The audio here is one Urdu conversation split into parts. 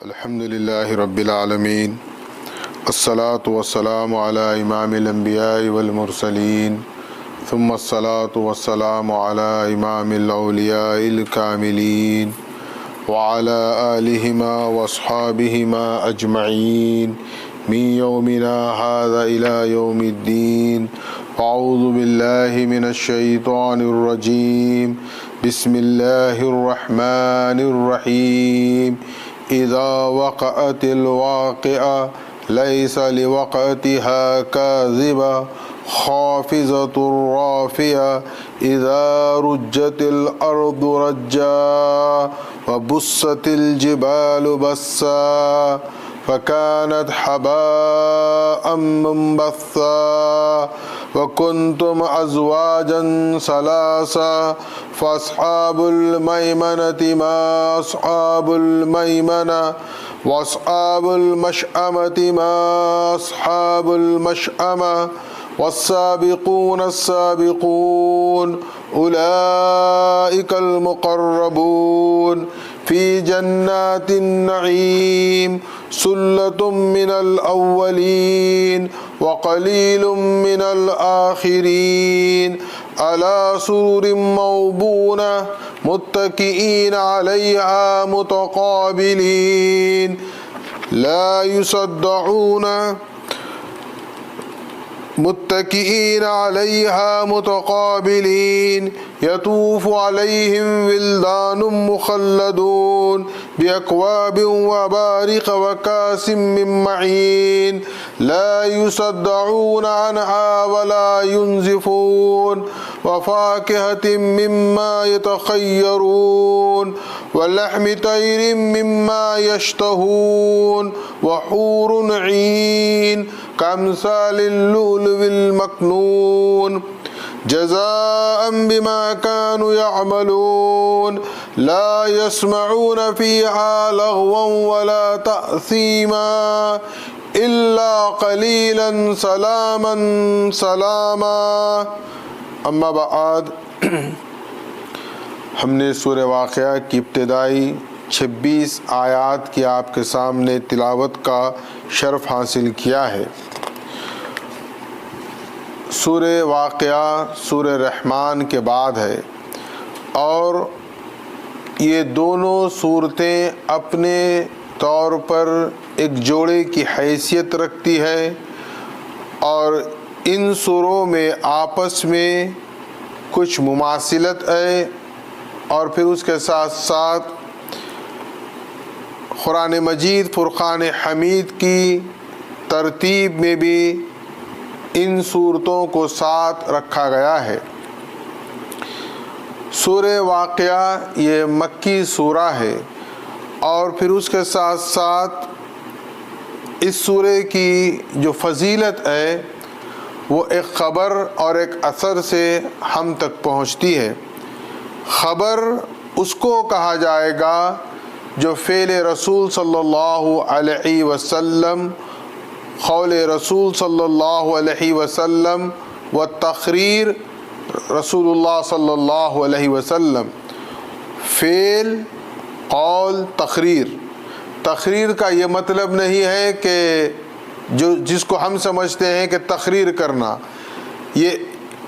الحمد للہ رب العالمین الصلاة والسلام علی امام الانبیاء والمرسلین ثم الصلاة والسلام علی امام الاولیاء الکاملین وعلى آلہما واصحابہما اجمعین من یومنا هذا الى یوم الدین اعوذ باللہ من الشیطان الرجیم بسم اللہ الرحمن الرحیم اذا وقعت الواقعہ لیس لوقعتها کاذبہ خافضۃ رافعہ اذا رجت الارض رجا وبست الجبال بسا فكانت حباء منبثا وكنتم أزواجا ثلاثا فأصحاب الميمنة ما أصحاب الميمنة وأصحاب المشأمة ما أصحاب المشأمة والسابقون السابقون أولئك المقربون في جنات النعيم ثلة من الأولين وقليل من الآخرين على سرر موضونة متكئين عليها متقابلين لا يصدعون متكئين عليها متقابلين يطوف عليهم ولدان مخلدون بأكواب وأباريق وكأس من معين لا يصدعون عنها ولا ينزفون وفاكهة مما يتخيرون ولحم طير مما يشتهون وحور عين كأمثال اللؤلؤ المكنون جزاء بما كانوا يعملون لا يسمعون فيها لغوا ولا تأثيما إلا قليلا سلاما سلاما. اما بعد، ہم نے سورہ واقعہ کی ابتدائی 26 آیات کی آپ کے سامنے تلاوت کا شرف حاصل کیا ہے. سورہ واقعہ سورہ رحمان کے بعد ہے اور یہ دونوں صورتیں اپنے طور پر ایک جوڑے کی حیثیت رکھتی ہے اور ان سوروں میں آپس میں کچھ مماثلت ہے اور پھر اس کے ساتھ ساتھ قرآن مجید فرقان حمید کی ترتیب میں بھی ان صورتوں کو ساتھ رکھا گیا ہے. سورہ واقعہ یہ مکی سورہ ہے اور پھر اس کے ساتھ ساتھ اس سورہ کی جو فضیلت ہے وہ ایک خبر اور ایک اثر سے ہم تک پہنچتی ہے. خبر اس کو کہا جائے گا جو فعل رسول صلی اللہ علیہ وسلم، قول رسول صلی اللہ علیہ وسلم و تقریر رسول اللہ صلی اللہ علیہ وسلم. فعل، قول، تقریر. تقریر کا یہ مطلب نہیں ہے کہ جس کو ہم سمجھتے ہیں کہ تقریر کرنا، یہ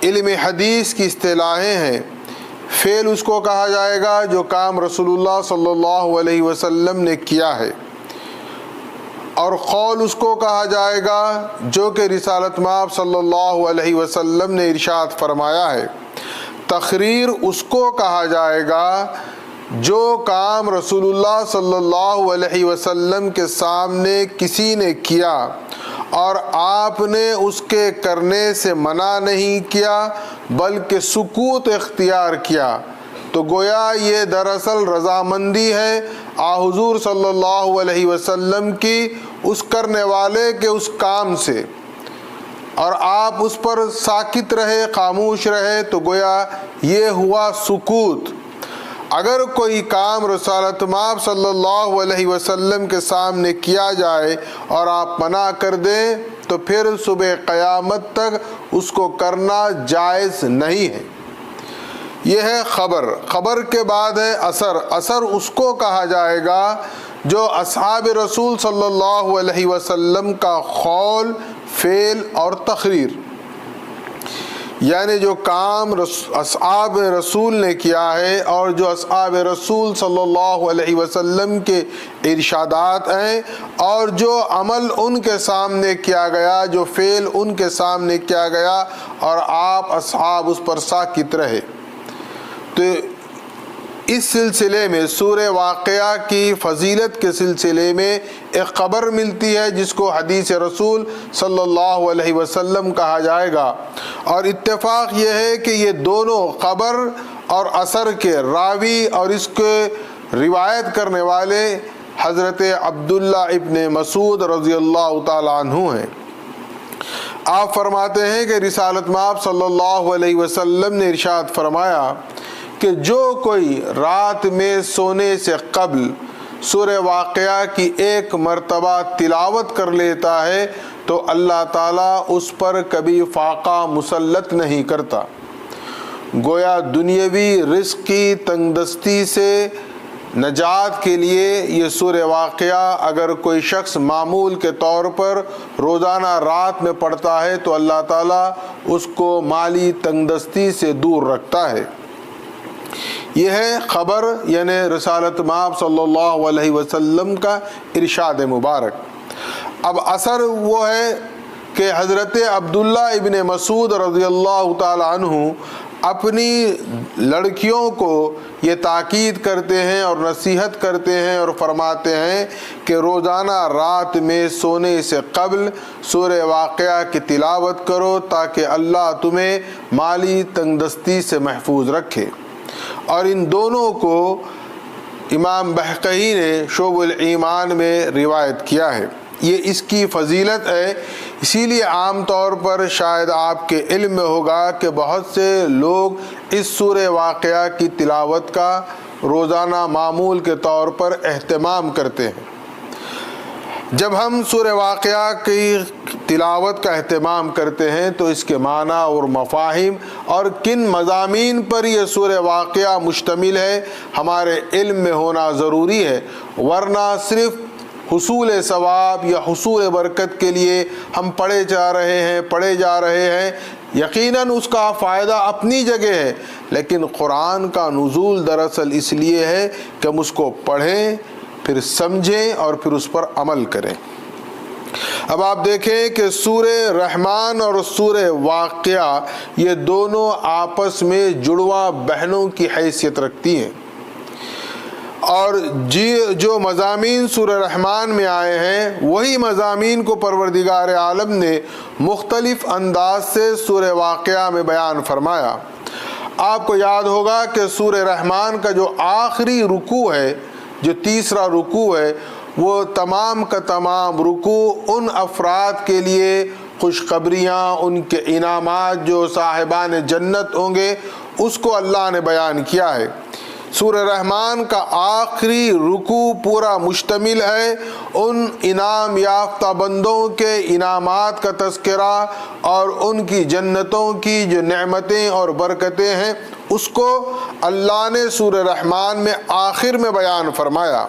علم حدیث کی اصطلاحیں ہیں. فعل اس کو کہا جائے گا جو کام رسول اللہ صلی اللہ علیہ وسلم نے کیا ہے، اور قول اس کو کہا جائے گا جو کہ رسالت مآب صلی اللہ علیہ وسلم نے ارشاد فرمایا ہے. تقریر اس کو کہا جائے گا جو کام رسول اللہ صلی اللہ علیہ وسلم کے سامنے کسی نے کیا اور آپ نے اس کے کرنے سے منع نہیں کیا بلکہ سکوت اختیار کیا، تو گویا یہ دراصل رضامندی ہے حضور صلی اللہ علیہ وسلم کی اس کرنے والے کے اس کام سے، اور آپ اس پر ساکت رہے، خاموش رہے، تو گویا یہ ہوا سکوت. اگر کوئی کام رسالت مآب صلی اللہ علیہ وسلم کے سامنے کیا جائے اور آپ منع کر دیں تو پھر صبح قیامت تک اس کو کرنا جائز نہیں ہے. یہ ہے خبر. خبر کے بعد ہے اثر. اثر اس کو کہا جائے گا جو اصحاب رسول صلی اللہ علیہ وسلم کا قول، فعل اور تقریر، یعنی جو کام اصحاب رسول نے کیا ہے اور جو اصحاب رسول صلی اللہ علیہ وسلم کے ارشادات ہیں، اور جو عمل ان کے سامنے کیا گیا، جو فعل ان کے سامنے کیا گیا اور آپ اصحاب اس پر ساکت رہے۔ تو اس سلسلے میں سورہ واقعہ کی فضیلت کے سلسلے میں ایک خبر ملتی ہے جس کو حدیث رسول صلی اللہ علیہ وسلم کہا جائے گا، اور اتفاق یہ ہے کہ یہ دونوں خبر اور اثر کے راوی اور اس کے روایت کرنے والے حضرت عبداللہ ابن مسعود رضی اللہ تعالی عنہ ہیں۔ آپ فرماتے ہیں کہ رسالت مآب صلی اللہ علیہ وسلم نے ارشاد فرمایا کہ جو کوئی رات میں سونے سے قبل سورہ واقعہ کی ایک مرتبہ تلاوت کر لیتا ہے تو اللہ تعالیٰ اس پر کبھی فاقہ مسلط نہیں کرتا۔ گویا دنیاوی رزق کی تنگ دستی سے نجات کے لیے یہ سورہ واقعہ اگر کوئی شخص معمول کے طور پر روزانہ رات میں پڑھتا ہے تو اللہ تعالیٰ اس کو مالی تنگ دستی سے دور رکھتا ہے۔ یہ ہے خبر، یعنی رسالت مآب صلی اللہ علیہ وسلم کا ارشاد مبارک۔ اب اثر وہ ہے کہ حضرت عبداللہ ابن مسعود رضی اللہ تعالی عنہ اپنی لڑکیوں کو یہ تاکید کرتے ہیں اور نصیحت کرتے ہیں اور فرماتے ہیں کہ روزانہ رات میں سونے سے قبل سورہ واقعہ کی تلاوت کرو تاکہ اللہ تمہیں مالی تنگ دستی سے محفوظ رکھے۔ اور ان دونوں کو امام بہقی نے شعب الایمان میں روایت کیا ہے۔ یہ اس کی فضیلت ہے، اسی لیے عام طور پر شاید آپ کے علم میں ہوگا کہ بہت سے لوگ اس سورہ واقعہ کی تلاوت کا روزانہ معمول کے طور پر اہتمام کرتے ہیں۔ جب ہم سورہ واقعہ کی تلاوت کا اہتمام کرتے ہیں تو اس کے معنی اور مفاہیم اور کن مضامین پر یہ سورہ واقعہ مشتمل ہے ہمارے علم میں ہونا ضروری ہے، ورنہ صرف حصول ثواب یا حصول برکت کے لیے ہم پڑھے جا رہے ہیں۔ یقیناً اس کا فائدہ اپنی جگہ ہے، لیکن قرآن کا نزول دراصل اس لیے ہے کہ ہم اس کو پڑھیں، پھر سمجھیں اور پھر اس پر عمل کریں۔ اب آپ دیکھیں کہ سورہ رحمان اور سورہ واقعہ یہ دونوں آپس میں جڑواں بہنوں کی حیثیت رکھتی ہیں، اور جو مضامین سورہ رحمان میں آئے ہیں وہی مضامین کو پروردگار عالم نے مختلف انداز سے سورہ واقعہ میں بیان فرمایا۔ آپ کو یاد ہوگا کہ سورہ رحمان کا جو آخری رکوع ہے، جو تیسرا رکوع ہے، وہ تمام کا تمام رکوع ان افراد کے لیے خوشخبریاں، ان کے انعامات جو صاحبان جنت ہوں گے، اس کو اللہ نے بیان کیا ہے۔ سورہ رحمان کا آخری رکوع پورا مشتمل ہے ان انعام یافتہ بندوں کے انعامات کا تذکرہ اور ان کی جنتوں کی جو نعمتیں اور برکتیں ہیں اس کو اللہ نے سورہ رحمان میں آخر میں بیان فرمایا۔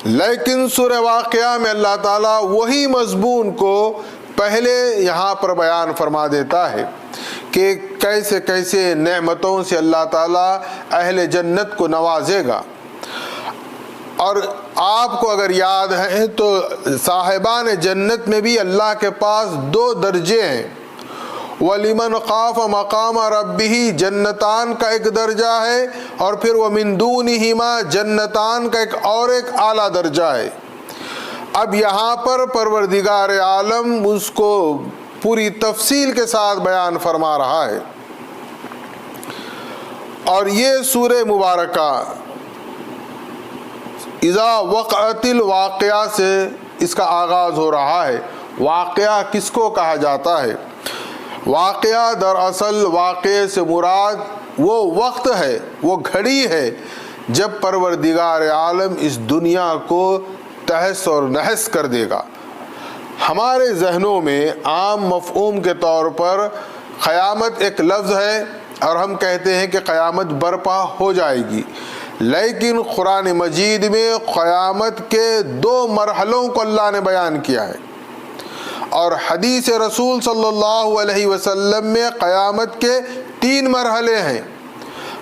لیکن سورہ واقعہ میں اللہ تعالیٰ وہی مضمون کو پہلے یہاں پر بیان فرما دیتا ہے کہ کیسے کیسے نعمتوں سے اللہ تعالیٰ اہل جنت کو نوازے گا۔ اور آپ کو اگر یاد ہے تو صاحبان جنت میں بھی اللہ کے پاس 2 درجے ہیں۔ وَلِمَنْ خَافَ مَقَامَ رَبِّهِ جنتان کا ایک درجہ ہے، اور پھر وَمِن دُونِهِمَا جنتان کا ایک اعلیٰ درجہ ہے۔ اب یہاں پر پروردگار عالم اس کو پوری تفصیل کے ساتھ بیان فرما رہا ہے، اور یہ سورہ مبارکہ اذا وقعت الواقعہ سے اس کا آغاز ہو رہا ہے۔ واقعہ کس کو کہا جاتا ہے؟ واقعہ دراصل واقعے سے مراد وہ وقت ہے، وہ گھڑی ہے جب پروردگار عالم اس دنیا کو تہس اور نحس کر دے گا۔ ہمارے ذہنوں میں عام مفہوم کے طور پر قیامت ایک لفظ ہے اور ہم کہتے ہیں کہ قیامت برپا ہو جائے گی، لیکن قرآن مجید میں قیامت کے 2 مرحلوں کو اللہ نے بیان کیا ہے، اور حدیث رسول صلی اللہ علیہ وسلم میں قیامت کے 3 مرحلے ہیں۔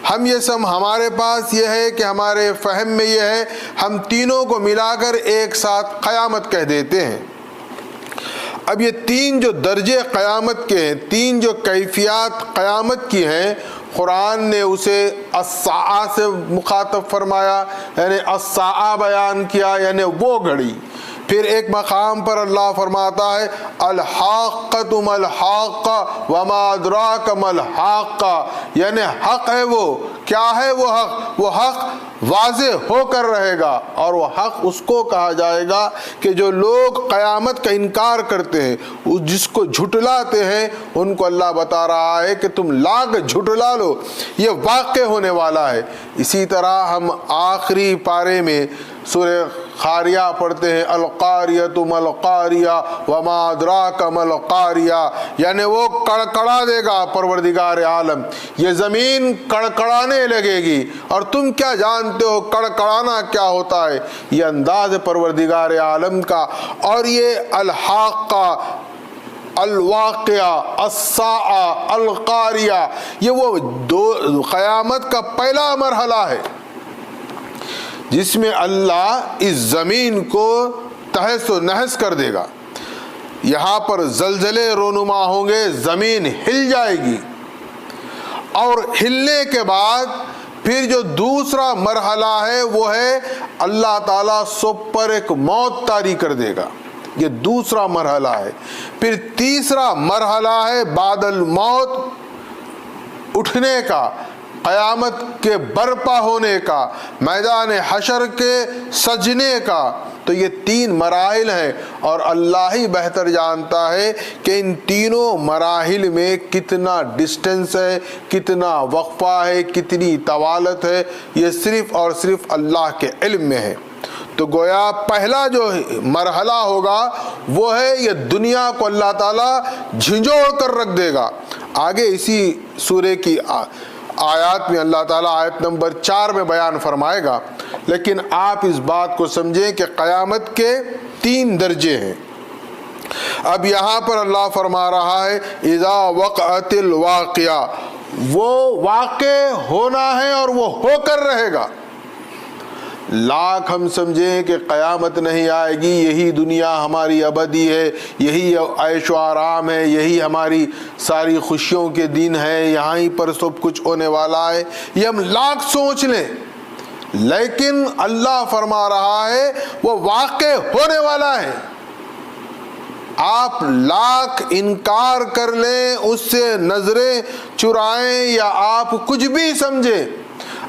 ہمارے پاس یہ ہے کہ ہمارے فہم میں یہ ہے، ہم تینوں کو ملا کر ایک ساتھ قیامت کہہ دیتے ہیں۔ اب یہ 3 جو درجے قیامت کے ہیں، 3 جو کیفیات قیامت کی ہیں، قرآن نے اسے الساعہ سے مخاطب فرمایا، یعنی الساعہ بیان کیا، یعنی وہ گھڑی۔ پھر ایک مقام پر اللہ فرماتا ہے الحاقۃ ما الحاقہ وما ادراک ما الحاقہ، یعنی حق ہے وہ، کیا ہے وہ حق؟ وہ حق واضح ہو کر رہے گا، اور وہ حق اس کو کہا جائے گا کہ جو لوگ قیامت کا انکار کرتے ہیں، جس کو جھٹلاتے ہیں، ان کو اللہ بتا رہا ہے کہ تم لا کے جھٹلا لو، یہ واقع ہونے والا ہے۔ اسی طرح ہم آخری پارے میں سورہ قاریہ پڑھتے ہیں القاریۃ ما القاریہ وما ادراک ما القاریہ، یعنی وہ کڑکڑا دے گا پروردگار عالم، یہ زمین کڑکڑانے لگے گی، اور تم کیا جانتے ہو کڑکڑانا کیا ہوتا ہے؟ یہ انداز ہے پروردگار عالم کا۔ اور یہ الحاقہ، الواقعہ، الساعہ، القاریہ، یہ وہ قیامت کا پہلا مرحلہ ہے جس میں اللہ اس زمین کو تہس و نہس کر دے گا۔ یہاں پر زلزلے رونما ہوں گے، زمین ہل جائے گی، اور ہلنے کے بعد پھر جو دوسرا مرحلہ ہے وہ ہے اللہ تعالیٰ سب پر ایک موت طاری کر دے گا، یہ دوسرا مرحلہ ہے۔ پھر تیسرا مرحلہ ہے بعد الموت، اٹھنے کا، قیامت کے برپا ہونے کا، میدان حشر کے سجنے کا۔ تو یہ 3 مراحل ہیں، اور اللہ ہی بہتر جانتا ہے کہ ان تینوں مراحل میں کتنا ڈسٹنس ہے، کتنا وقفہ ہے، کتنی طوالت ہے، یہ صرف اور صرف اللہ کے علم میں ہے۔ تو گویا پہلا جو مرحلہ ہوگا وہ ہے یہ دنیا کو اللہ تعالیٰ جھنجھوڑ کر رکھ دے گا۔ آگے اسی سورے کی آیات میں اللہ تعالیٰ آیت نمبر 4 میں بیان فرمائے گا، لیکن آپ اس بات کو سمجھیں کہ قیامت کے 3 درجے ہیں۔ اب یہاں پر اللہ فرما رہا ہے اذا وقعت الواقعہ، وہ واقع ہونا ہے اور وہ ہو کر رہے گا۔ لاکھ ہم سمجھیں کہ قیامت نہیں آئے گی، یہی دنیا ہماری ابدی ہے، یہی عیش و آرام ہے، یہی ہماری ساری خوشیوں کے دن ہے، یہاں ہی پر سب کچھ ہونے والا ہے، یہ ہم لاکھ سوچ لیں، لیکن اللہ فرما رہا ہے وہ واقع ہونے والا ہے۔ آپ لاکھ انکار کر لیں، اس سے نظریں چرائیں، یا آپ کچھ بھی سمجھیں،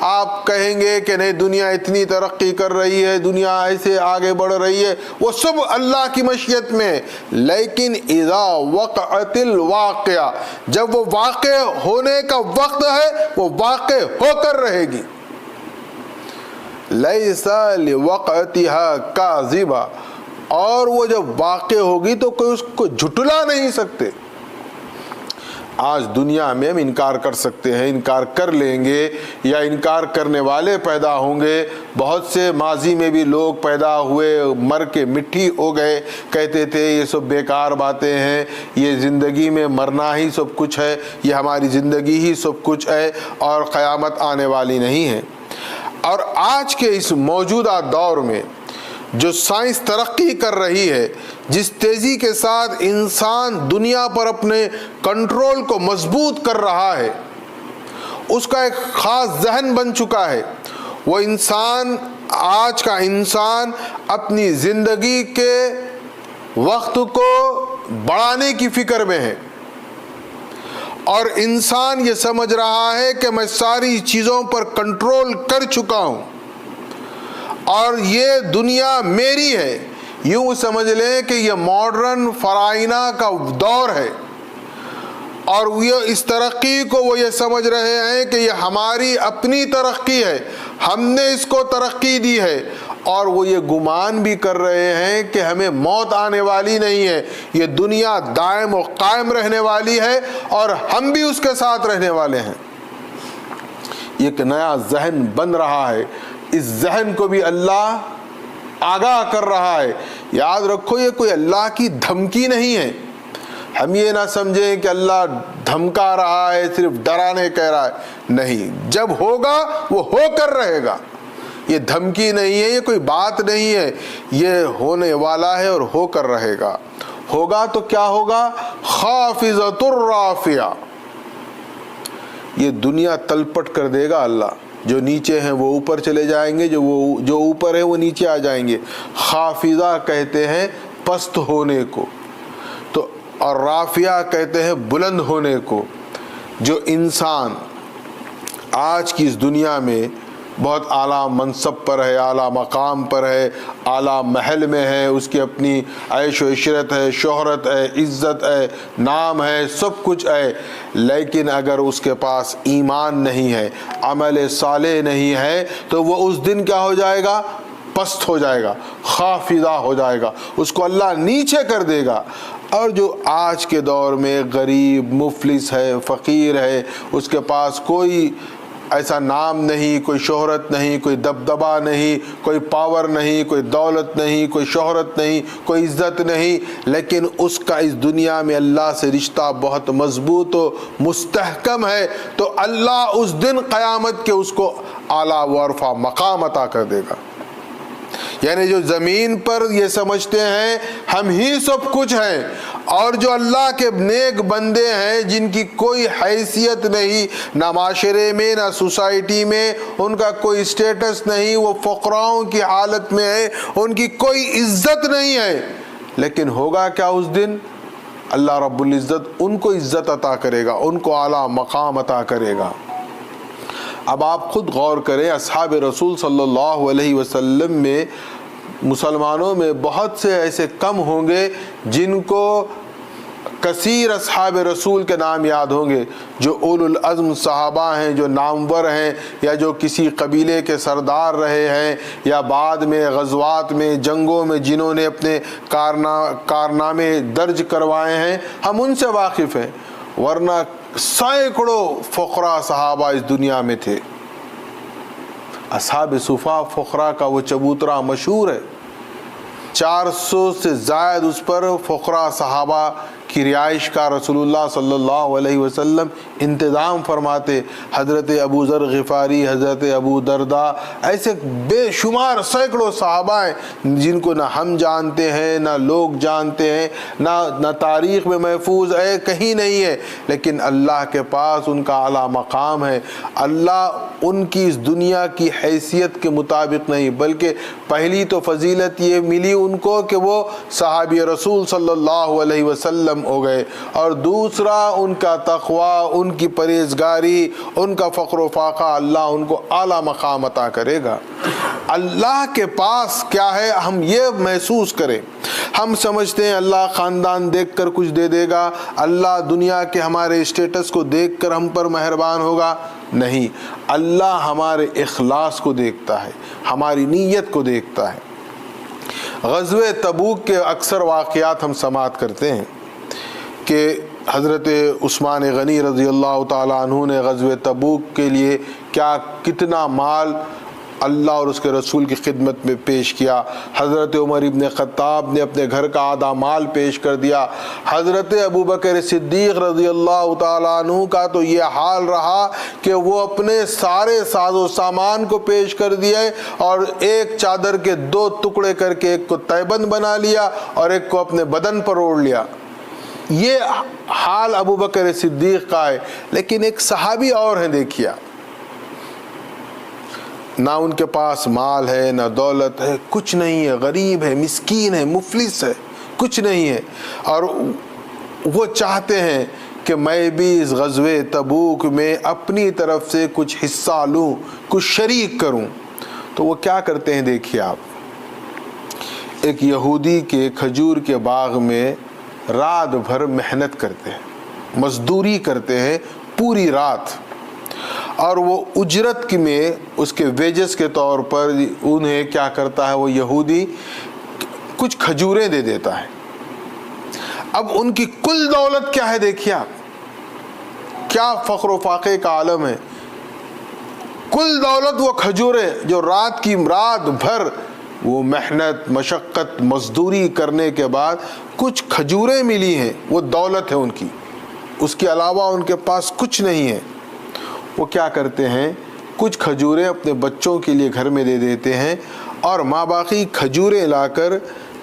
آپ کہیں گے کہ نہیں دنیا اتنی ترقی کر رہی ہے، دنیا ایسے آگے بڑھ رہی ہے، وہ سب اللہ کی مشیت میں، لیکن اذا وقعت الواقعہ، جب وہ واقع ہونے کا وقت ہے وہ واقع ہو کر رہے گی۔ لیس لوقعتها کاذبہ، اور وہ جب واقع ہوگی تو کوئی اس کو جھٹلا نہیں سکتے۔ آج دنیا میں ہم انکار کر سکتے ہیں، انکار کر لیں گے، یا انکار کرنے والے پیدا ہوں گے۔ بہت سے ماضی میں بھی لوگ پیدا ہوئے، مر کے مٹی ہو گئے، کہتے تھے یہ سب بیکار باتیں ہیں، یہ زندگی میں مرنا ہی سب کچھ ہے، یہ ہماری زندگی ہی سب کچھ ہے، اور قیامت آنے والی نہیں ہے۔ اور آج کے اس موجودہ دور میں جو سائنس ترقی کر رہی ہے، جس تیزی کے ساتھ انسان دنیا پر اپنے کنٹرول کو مضبوط کر رہا ہے، اس کا ایک خاص ذہن بن چکا ہے۔ وہ انسان، آج کا انسان اپنی زندگی کے وقت کو بڑھانے کی فکر میں ہے، اور انسان یہ سمجھ رہا ہے کہ میں ساری چیزوں پر کنٹرول کر چکا ہوں، اور یہ دنیا میری ہے۔ یوں سمجھ لیں کہ یہ ماڈرن فرائض کا دور ہے، اور یہ اس ترقی کو وہ یہ سمجھ رہے ہیں کہ یہ ہماری اپنی ترقی ہے، ہم نے اس کو ترقی دی ہے، اور وہ یہ گمان بھی کر رہے ہیں کہ ہمیں موت آنے والی نہیں ہے، یہ دنیا دائم و قائم رہنے والی ہے، اور ہم بھی اس کے ساتھ رہنے والے ہیں۔ ایک نیا ذہن بن رہا ہے، اس ذہن کو بھی اللہ آگاہ کر رہا ہے۔ یاد رکھو یہ کوئی اللہ کی دھمکی نہیں ہے، ہم یہ نہ سمجھیں کہ اللہ دھمکا رہا ہے، صرف ڈرانے کہہ رہا ہے، نہیں، جب ہوگا وہ ہو کر رہے گا، یہ دھمکی نہیں ہے، یہ کوئی بات نہیں ہے، یہ ہونے والا ہے اور ہو کر رہے گا۔ ہوگا تو کیا ہوگا؟ خافضۃ الرافعہ، یہ دنیا تلپٹ کر دے گا اللہ، جو نیچے ہیں وہ اوپر چلے جائیں گے، جو اوپر ہے وہ نیچے آ جائیں گے۔ خافضہ کہتے ہیں پست ہونے کو، تو اور رافعہ کہتے ہیں بلند ہونے کو۔ جو انسان آج کی اس دنیا میں بہت اعلیٰ منصب پر ہے، اعلیٰ مقام پر ہے، اعلیٰ محل میں ہے، اس کی اپنی عیش و عشرت ہے، شہرت ہے، عزت ہے، نام ہے، سب کچھ ہے، لیکن اگر اس کے پاس ایمان نہیں ہے، عمل صالح نہیں ہے، تو وہ اس دن کیا ہو جائے گا؟ پست ہو جائے گا، خافضہ ہو جائے گا، اس کو اللہ نیچے کر دے گا۔ اور جو آج کے دور میں غریب مفلس ہے، فقیر ہے، اس کے پاس کوئی ایسا نام نہیں، کوئی شہرت نہیں، کوئی دبدبہ نہیں، کوئی پاور نہیں، کوئی دولت نہیں، کوئی شہرت نہیں، کوئی عزت نہیں، لیکن اس کا اس دنیا میں اللہ سے رشتہ بہت مضبوط و مستحکم ہے، تو اللہ اس دن قیامت کے اس کو اعلیٰ و ارفع مقام عطا کر دے گا۔ یعنی جو زمین پر یہ سمجھتے ہیں ہم ہی سب کچھ ہیں، اور جو اللہ کے نیک بندے ہیں جن کی کوئی حیثیت نہیں، نہ معاشرے میں نہ سوسائٹی میں، ان کا کوئی اسٹیٹس نہیں، وہ فقراؤں کی حالت میں ہے، ان کی کوئی عزت نہیں ہے، لیکن ہوگا کیا اس دن؟ اللہ رب العزت ان کو عزت عطا کرے گا، ان کو اعلیٰ مقام عطا کرے گا۔ اب آپ خود غور کریں، اصحاب رسول صلی اللہ علیہ وسلم میں مسلمانوں میں بہت سے ایسے کم ہوں گے جن کو کثیر اصحاب رسول کے نام یاد ہوں گے، جو اولو العزم صحابہ ہیں، جو نامور ہیں، یا جو کسی قبیلے کے سردار رہے ہیں، یا بعد میں غزوات میں، جنگوں میں جنہوں نے اپنے کارنامے درج کروائے ہیں، ہم ان سے واقف ہیں، ورنہ سینکڑوں فقراء صحابہ اس دنیا میں تھے۔ اصحاب صفا فقراء کا وہ چبوترا مشہور ہے، 400 سے زائد اس پر فقراء صحابہ کی رہائش کا رسول اللہ صلی اللہ علیہ وسلم انتظام فرماتے۔ حضرت ابو ذر غفاری، حضرت ابو درداء، ایسے بے شمار سینکڑوں صحابہ ہیں جن کو نہ ہم جانتے ہیں، نہ لوگ جانتے ہیں، نہ تاریخ میں محفوظ ہے، کہیں نہیں ہے، لیکن اللہ کے پاس ان کا اعلیٰ مقام ہے۔ اللہ ان کی اس دنیا کی حیثیت کے مطابق نہیں، بلکہ پہلی تو فضیلت یہ ملی ان کو کہ وہ صحابی رسول صلی اللہ علیہ وسلم ہو گئے، اور دوسرا ان کا تقوی، ان کی پرہیزگاری، ان کا فقر و فاقہ، اللہ ان کو اعلیٰ مقام عطا کرے گا۔ اللہ کے پاس کیا ہے ہم یہ محسوس کریں۔ ہم سمجھتے ہیں اللہ خاندان دیکھ کر کچھ دے دے گا، اللہ دنیا کے ہمارے اسٹیٹس کو دیکھ کر ہم پر مہربان ہوگا، نہیں، اللہ ہمارے اخلاص کو دیکھتا ہے، ہماری نیت کو دیکھتا ہے۔ غزوہ تبوک کے اکثر واقعات ہم سماعت کرتے ہیں کہ حضرت عثمان غنی رضی اللہ تعالیٰ عنہ نے غزوہ تبوک کے لیے کتنا مال اللہ اور اس کے رسول کی خدمت میں پیش کیا۔ حضرت عمر ابن خطاب نے اپنے گھر کا آدھا مال پیش کر دیا۔ حضرت ابوبکر صدیق رضی اللہ تعالیٰ عنہ کا تو یہ حال رہا کہ وہ اپنے سارے ساز و سامان کو پیش کر دیے، اور ایک چادر کے 2 ٹکڑے کر کے ایک کو تیبند بنا لیا اور ایک کو اپنے بدن پر اوڑھ لیا۔ یہ حال ابوبکر صدیق کا ہے، لیکن ایک صحابی اور ہیں، دیکھیا، نہ ان کے پاس مال ہے، نہ دولت ہے، کچھ نہیں ہے، غریب ہے، مسکین ہے، مفلس ہے، کچھ نہیں ہے، اور وہ چاہتے ہیں کہ میں بھی اس غزوہ تبوک میں اپنی طرف سے کچھ حصہ لوں، کچھ شریک کروں۔ تو وہ کیا کرتے ہیں دیکھیے آپ، ایک یہودی کے کھجور کے باغ میں رات بھر محنت کرتے ہیں، مزدوری کرتے ہیں پوری رات، اور وہ اجرت میں اس کے ویجز کے طور پر انہیں کیا کرتا ہے، وہ یہودی کچھ کھجوریں دے دیتا ہے۔ اب ان کی کل دولت کیا ہے دیکھیے آپ، کیا فخر و فاقے کا عالم ہے، کل دولت وہ کھجوریں جو رات بھر وہ محنت مشقت مزدوری کرنے کے بعد کچھ کھجوریں ملی ہیں، وہ دولت ہے ان کی، اس کے علاوہ ان کے پاس کچھ نہیں ہے۔ وہ کیا کرتے ہیں، کچھ کھجوریں اپنے بچوں کے لیے گھر میں دے دیتے ہیں، اور ماں باقی کھجوریں لا کر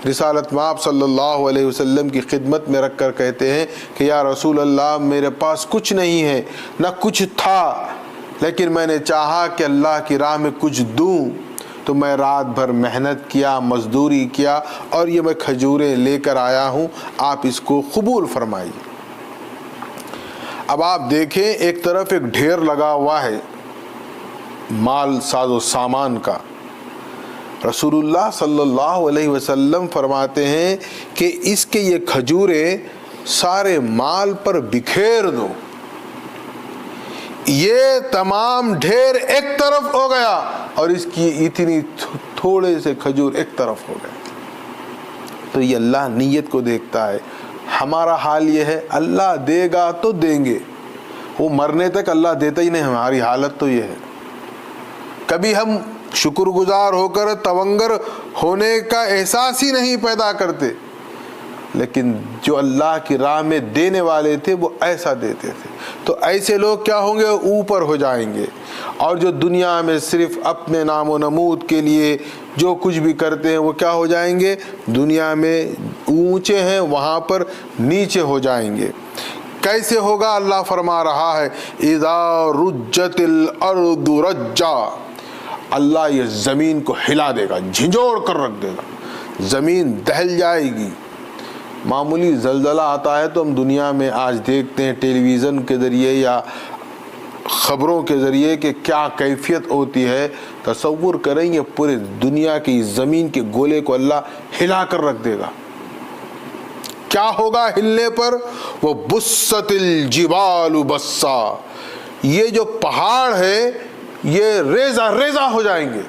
رسالت مآب صلی اللہ علیہ وسلم کی خدمت میں رکھ کر کہتے ہیں کہ یا رسول اللہ، میرے پاس کچھ نہیں ہے، نہ کچھ تھا، لیکن میں نے چاہا کہ اللہ کی راہ میں کچھ دوں، تو میں رات بھر محنت کیا، مزدوری کیا، اور یہ میں کھجوریں لے کر آیا ہوں، آپ اس کو قبول فرمائیے۔ اب آپ دیکھیں، ایک طرف ایک ڈھیر لگا ہوا ہے مال ساز و سامان کا، رسول اللہ صلی اللہ علیہ وسلم فرماتے ہیں کہ اس کے یہ کھجوریں سارے مال پر بکھیر دو، یہ تمام ڈھیر ایک طرف ہو گیا اور اس کی اتنی تھوڑے سے کھجور ایک طرف ہو گئے۔ تو یہ اللہ نیت کو دیکھتا ہے۔ ہمارا حال یہ ہے، اللہ دے گا تو دیں گے، وہ مرنے تک اللہ دیتا ہی نہیں۔ ہماری حالت تو یہ ہے، کبھی ہم شکر گزار ہو کر تونگر ہونے کا احساس ہی نہیں پیدا کرتے، لیکن جو اللہ کی راہ میں دینے والے تھے وہ ایسا دیتے تھے، تو ایسے لوگ کیا ہوں گے، اوپر ہو جائیں گے۔ اور جو دنیا میں صرف اپنے نام و نمود کے لیے جو کچھ بھی کرتے ہیں وہ کیا ہو جائیں گے، دنیا میں اونچے ہیں وہاں پر نیچے ہو جائیں گے۔ کیسے ہوگا، اللہ فرما رہا ہے اذا رجت الارض رجا، اللہ یہ زمین کو ہلا دے گا، جھنجھوڑ کر رکھ دے گا، زمین دہل جائے گی۔ معمولی زلزلہ آتا ہے تو ہم دنیا میں آج دیکھتے ہیں ٹیلی ویژن کے ذریعے یا خبروں کے ذریعے کہ کیا کیفیت ہوتی ہے۔ تصور کریں یہ پورے دنیا کی زمین کے گولے کو اللہ ہلا کر رکھ دے گا۔ کیا ہوگا ہلنے پر، وہ بست الجبال بسا، یہ جو پہاڑ ہے یہ ریزہ ریزہ ہو جائیں گے۔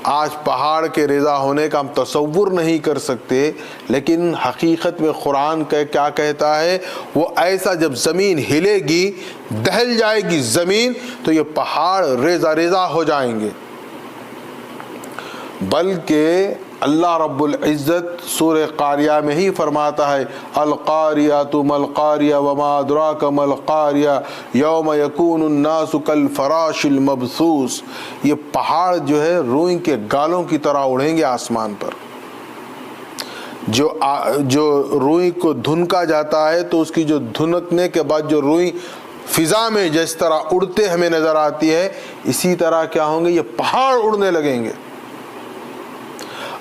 آج پہاڑ کے ریزہ ہونے کا ہم تصور نہیں کر سکتے، لیکن حقیقت میں قرآن کیا کہتا ہے، وہ ایسا جب زمین ہلے گی، دہل جائے گی زمین، تو یہ پہاڑ ریزہ ریزہ ہو جائیں گے۔ بلکہ اللہ رب العزت سورہ قاریہ میں ہی فرماتا ہے القاریۃ ما القاریہ وما ادراک ما القاریہ یوم یکون الناس کالفراش المبثوث، یہ پہاڑ جو ہے روئی کے گالوں کی طرح اڑیں گے آسمان پر۔ جو روئی کو دھنکا جاتا ہے تو اس کی جو دھنکنے کے بعد جو روئی فضا میں جس طرح اڑتے ہمیں نظر آتی ہے، اسی طرح کیا ہوں گے، یہ پہاڑ اڑنے لگیں گے۔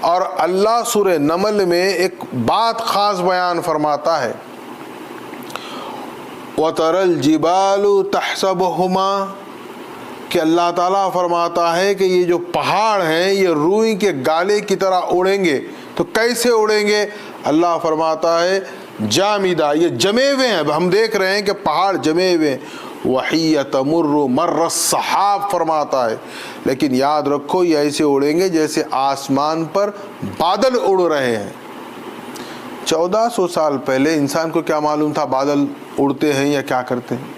اور اللہ سورہ نمل میں ایک بات خاص بیان فرماتا ہے وَتَرَى الْجِبَالُ تَحْسَبُهُمَا، کہ اللہ تعالیٰ فرماتا ہے کہ یہ جو پہاڑ ہیں یہ روئی کے گالے کی طرح اڑیں گے۔ تو کیسے اڑیں گے؟ اللہ فرماتا ہے جامدہ، یہ جمے ہوئے ہیں۔ ہم دیکھ رہے ہیں کہ پہاڑ جمے ہوئے ہیں۔ وَحِيَّ تَمُرُّ مَرَّ السَّحَابِ فرماتا ہے، لیکن یاد رکھو یہ ایسے اڑیں گے جیسے آسمان پر بادل اڑ رہے ہیں۔ 1400 سال پہلے انسان کو کیا معلوم تھا بادل اڑتے ہیں یا کیا کرتے ہیں؟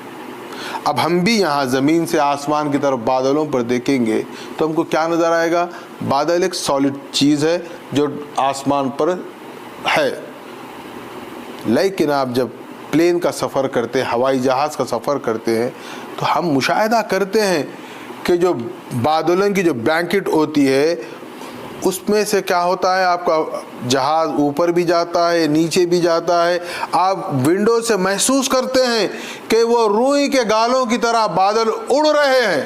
اب ہم بھی یہاں زمین سے آسمان کی طرف بادلوں پر دیکھیں گے تو ہم کو کیا نظر آئے گا؟ بادل ایک سالڈ چیز ہے جو آسمان پر ہے، لیکن آپ جب پلین کا سفر کرتے ہیں، ہوائی جہاز کا سفر کرتے ہیں، تو ہم مشاہدہ کرتے ہیں کہ جو بادلوں کی جو بلینکٹ ہوتی ہے اس میں سے کیا ہوتا ہے، آپ کا جہاز اوپر بھی جاتا ہے نیچے بھی جاتا ہے، آپ ونڈو سے محسوس کرتے ہیں کہ وہ روئی کے گالوں کی طرح بادل اڑ رہے ہیں۔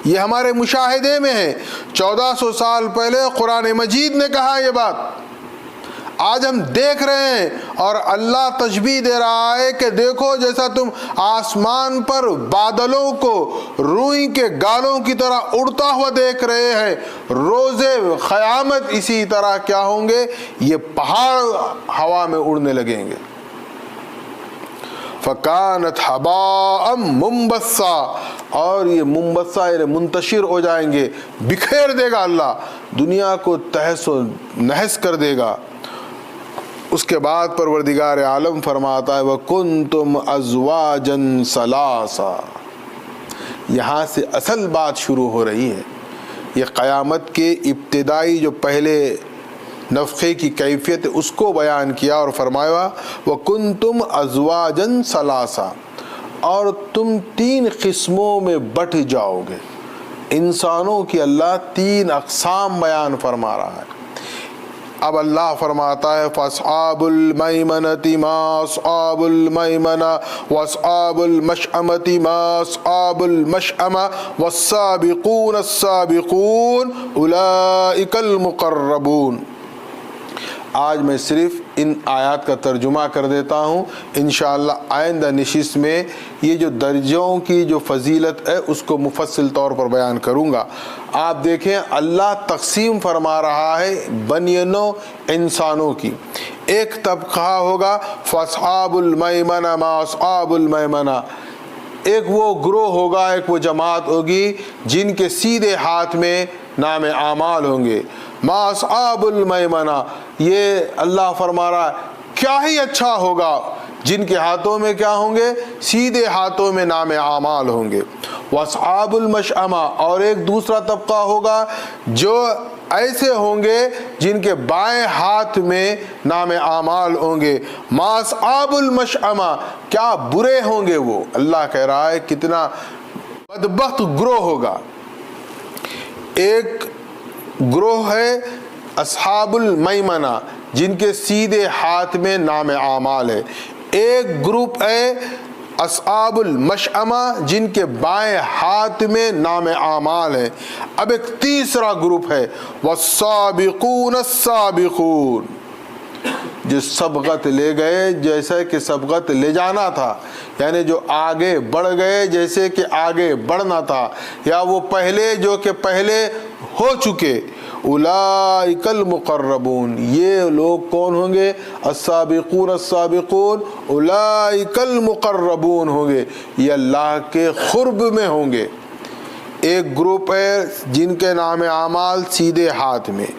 یہ ہمارے مشاہدے میں ہے۔ 1400 سال پہلے قرآن مجید نے کہا یہ بات، آج ہم دیکھ رہے ہیں، اور اللہ تشبیہ دے رہا ہے کہ دیکھو جیسا تم آسمان پر بادلوں کو روئی کے گالوں کی طرح اڑتا ہوا دیکھ رہے ہیں، روز قیامت اسی طرح کیا ہوں گے، یہ پہاڑ ہوا میں اڑنے لگیں گے۔ فَكَانَتْ حَبَاءً مُنبَثًّا، اور یہ منبثہ یعنی منتشر ہو جائیں گے، بکھیر دے گا اللہ، دنیا کو تہس و نہس کر دے گا۔ اس کے بعد پروردگار عالم فرماتا ہے وَكُنْتُمْ أَزْوَاجًا ثَلَاثًا، یہاں سے اصل بات شروع ہو رہی ہے۔ یہ قیامت کے ابتدائی جو پہلے نفخے کی کیفیت اس کو بیان کیا اور فرمایا وَكُنْتُمْ أَزْوَاجًا ثَلَاثًا، اور تم 3 قسموں میں بٹ جاؤ گے۔ انسانوں کی اللہ 3 اقسام بیان فرما رہا ہے۔ اب اللہ فرماتا ہے فَأَصْحَابُ الْمَيْمَنَةِ مَا أَصْحَابُ الْمَيْمَنَةِ وَأَصْحَابُ الْمَشْأَمَةِ مَا أَصْحَابُ الْمَشْأَمَةِ وَالسَّابِقُونَ السَّابِقُونَ أُولَئِكَ الْمُقَرَّبُونَ۔ آج میں صرف ان آیات کا ترجمہ کر دیتا ہوں، انشاءاللہ آئندہ نشست میں یہ جو درجوں کی جو فضیلت ہے اس کو مفصل طور پر بیان کروں گا۔ آپ دیکھیں اللہ تقسیم فرما رہا ہے بنی نوع انسانوں کی۔ ایک طبقہ ہوگا فَأَصْحَابُ الْمَيْمَنَةِ مَا أَصْحَابُ الْمَيْمَنَةِ، ایک وہ گروہ ہوگا، ایک وہ جماعت ہوگی جن کے سیدھے ہاتھ میں نام اعمال ہوں گے۔ ما اصحاب المیمنہ، یہ اللہ فرما رہا ہے کیا ہی اچھا ہوگا جن کے ہاتھوں میں کیا ہوں گے، سیدھے ہاتھوں میں نام اعمال ہوں گے۔ واصحاب المشأمہ، اور ایک دوسرا طبقہ ہوگا جو ایسے ہوں گے جن کے بائیں ہاتھ میں نام اعمال ہوں گے۔ ما اصحاب المشأمہ، کیا برے ہوں گے وہ، اللہ کہہ رہا ہے کتنا بدبخت گروہ ہوگا۔ ایک گروہ ہے اصحاب المیمنہ جن کے سیدھے ہاتھ میں نام اعمال ہے، ایک گروپ ہے اصحاب المشأمہ جن کے بائیں ہاتھ میں نام اعمال ہے۔ اب ایک تیسرا گروپ ہے والسابقون السابقون، جو سبقت لے گئے جیسے کہ سبقت لے جانا تھا، یعنی جو آگے بڑھ گئے جیسے کہ آگے بڑھنا تھا، یا وہ پہلے جو کہ پہلے ہو چکے۔ اولئک المقربون، یہ لوگ کون ہوں گے، السابقون السابقون، اولئک المقربون ہوں گے، یہ اللہ کے قرب میں ہوں گے۔ ایک گروپ ہے جن کے نام اعمال سیدھے ہاتھ میں،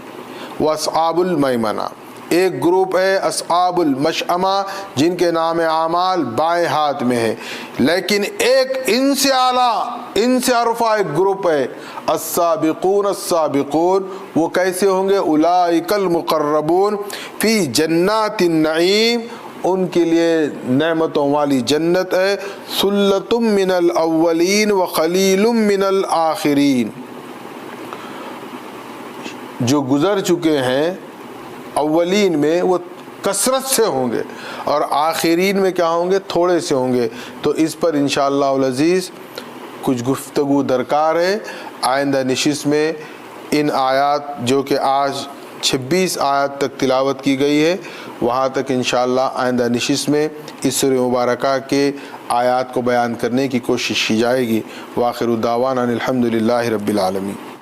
وہ اصحاب المیمنہ۔ ایک گروپ ہے اصحاب المشأمہ جن کے نام اعمال بائیں ہاتھ میں ہے، لیکن ایک ان سے اعلیٰ، ان سے عرفہ ایک گروپ ہے السابقون السابقون، وہ کیسے ہوں گے، اولئک المقربون فی جنات النعیم، ان کے لیے نعمتوں والی جنت ہے، ثلۃ من الاولین وقلیل من الآخرین، جو گزر چکے ہیں اولین میں وہ کثرت سے ہوں گے اور آخرین میں کیا ہوں گے، تھوڑے سے ہوں گے۔ تو اس پر انشاءاللہ العزیز کچھ گفتگو درکار ہے۔ آئندہ نشست میں ان آیات جو کہ آج 26 آیات تک تلاوت کی گئی ہے، وہاں تک انشاءاللہ آئندہ نشست میں اس سورہ مبارکہ کے آیات کو بیان کرنے کی کوشش کی جائے گی۔ وآخر دعوانا الحمدللہ رب العالمین۔